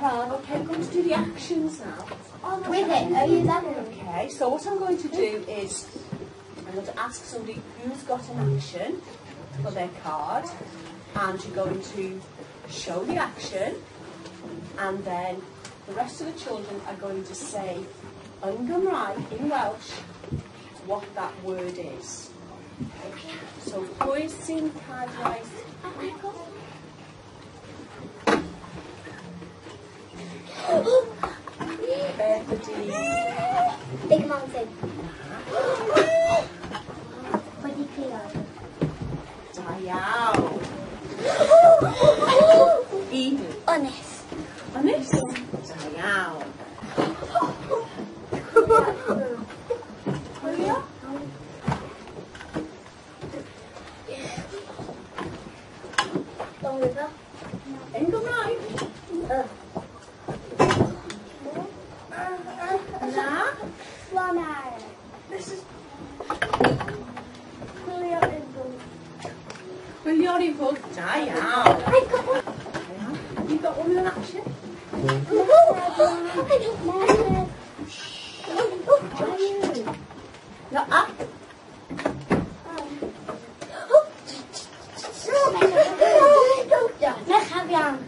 Okay, we're going to do the actions now. With it, are you level? Okay, so what I'm going to do is I'm going to ask somebody who's got an action for their card, and you're going to show the action, and then the rest of the children are going to say yn Gymraeg, in Welsh, what that word is. So pwy sy'n cadwaith? Beth ydi? Big mountain. Wedi crio. Da iawn. Eden. Ynys. Ynys? Da iawn. Chwilio? Long river. Yn Gymraeg? Na? Flanau. This is... Chwilio yn bwyd. Chwilio i fod. Da iawn. Have you got one with an action? No, up. Mech heb iawn.